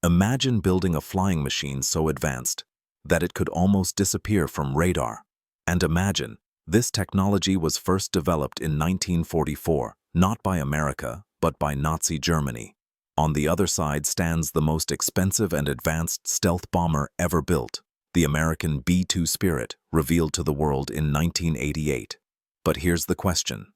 Imagine building a flying machine so advanced that it could almost disappear from radar. And imagine, this technology was first developed in 1944, not by America, but by Nazi Germany. On the other side stands the most expensive and advanced stealth bomber ever built, the American B-2 Spirit, revealed to the world in 1988. But here's the question.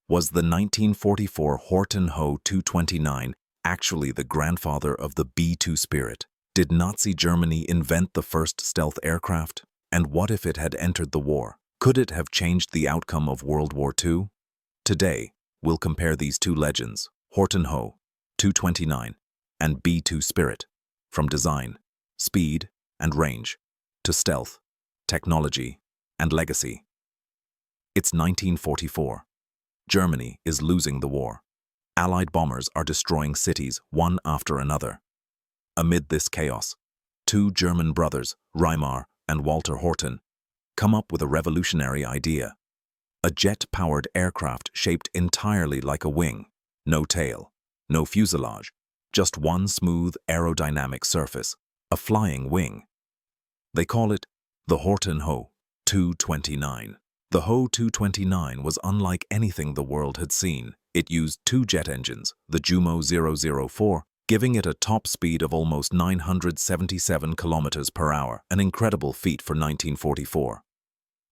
Was the 1944 Horten Ho 229 actually the grandfather of the B-2 Spirit? Did Nazi Germany invent the first stealth aircraft? And what if it had entered the war? Could it have changed the outcome of World War II? Today, we'll compare these two legends, Horten Ho 229 and B-2 Spirit, from design, speed, and range, to stealth, technology, and legacy. It's 1944. Germany is losing the war. Allied bombers are destroying cities one after another. Amid this chaos, two German brothers, Reimar and Walter Horten, come up with a revolutionary idea. A jet-powered aircraft shaped entirely like a wing. No tail, no fuselage, just one smooth aerodynamic surface, a flying wing. They call it the Horten Ho 229. The Ho 229 was unlike anything the world had seen. It used two jet engines, the Jumo 004, giving it a top speed of almost 977 kilometers per hour, an incredible feat for 1944.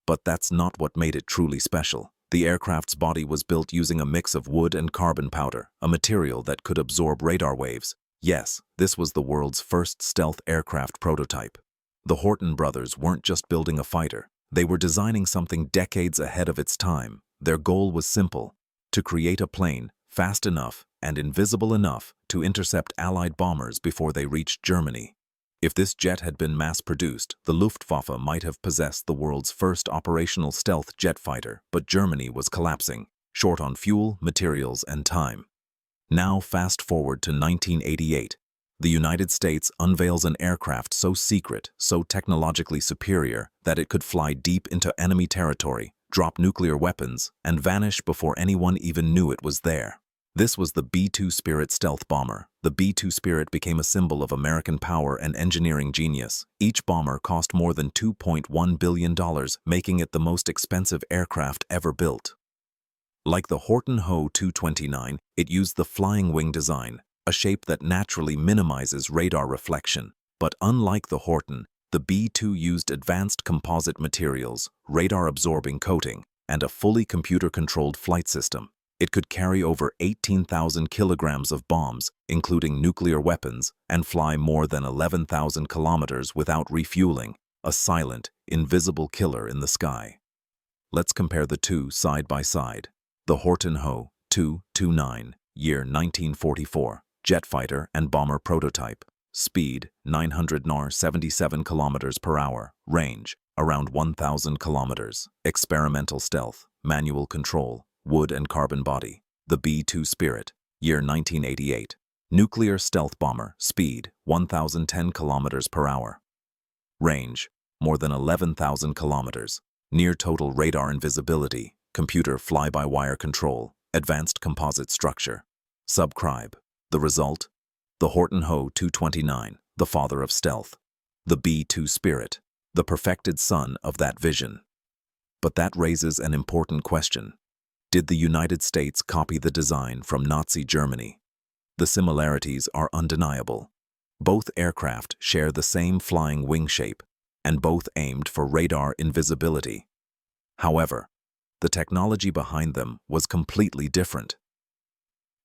But that's not what made it truly special. The aircraft's body was built using a mix of wood and carbon powder, a material that could absorb radar waves. Yes, this was the world's first stealth aircraft prototype. The Horten brothers weren't just building a fighter. They were designing something decades ahead of its time. Their goal was simple: to create a plane fast enough and invisible enough to intercept Allied bombers before they reached Germany. If this jet had been mass-produced, the Luftwaffe might have possessed the world's first operational stealth jet fighter, but Germany was collapsing, short on fuel, materials, and time. Now fast forward to 1988. The United States unveils an aircraft so secret, so technologically superior, that it could fly deep into enemy territory, drop nuclear weapons, and vanish before anyone even knew it was there. This was the B-2 Spirit stealth bomber. The B-2 Spirit became a symbol of American power and engineering genius. Each bomber cost more than $2.1 billion, making it the most expensive aircraft ever built. Like the Horten Ho 229, it used the flying wing design, a shape that naturally minimizes radar reflection. But unlike the Horten, the B-2 used advanced composite materials, radar-absorbing coating, and a fully computer-controlled flight system. It could carry over 18,000 kilograms of bombs, including nuclear weapons, and fly more than 11,000 kilometers without refueling, a silent, invisible killer in the sky. Let's compare the two side by side. The Horten Ho 229, year 1944, jet fighter and bomber prototype. Speed, 900 nor 77 kilometers per hour. Range, around 1,000 kilometers. Experimental stealth, manual control, wood and carbon body. The B-2 Spirit, year 1988. Nuclear stealth bomber. Speed, 1,010 kilometers per hour. Range, more than 11,000 kilometers. Near total radar invisibility. Computer fly-by-wire control. Advanced composite structure. Subscribe. The result? The Horten Ho 229, the father of stealth. The B-2 Spirit, the perfected son of that vision. But that raises an important question. Did the United States copy the design from Nazi Germany? The similarities are undeniable. Both aircraft share the same flying wing shape, and both aimed for radar invisibility. However, the technology behind them was completely different.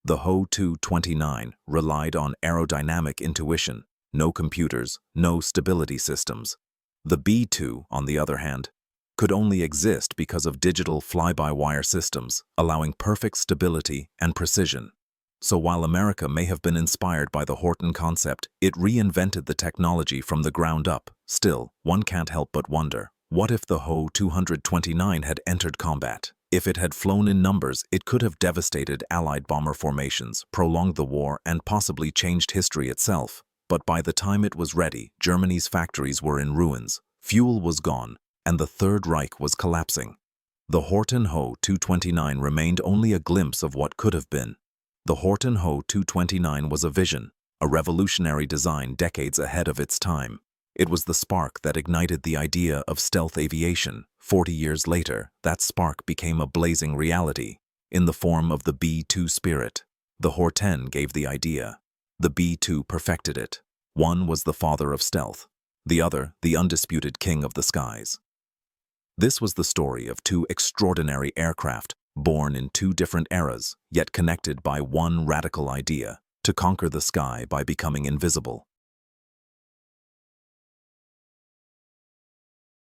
The Ho 229 relied on aerodynamic intuition, no computers, no stability systems. The B-2, on the other hand, could only exist because of digital fly-by-wire systems, allowing perfect stability and precision. So while America may have been inspired by the Horten concept, it reinvented the technology from the ground up. Still, one can't help but wonder, what if the Ho 229 had entered combat? If it had flown in numbers, it could have devastated Allied bomber formations, prolonged the war, and possibly changed history itself. But by the time it was ready, Germany's factories were in ruins, fuel was gone, and the Third Reich was collapsing. The Horten Ho 229 remained only a glimpse of what could have been. The Horten Ho 229 was a vision, a revolutionary design decades ahead of its time. It was the spark that ignited the idea of stealth aviation. 40 years later, that spark became a blazing reality in the form of the B-2 Spirit. The Horten gave the idea. The B-2 perfected it. One was the father of stealth, the other the undisputed king of the skies. This was the story of two extraordinary aircraft, born in two different eras, yet connected by one radical idea: to conquer the sky by becoming invisible.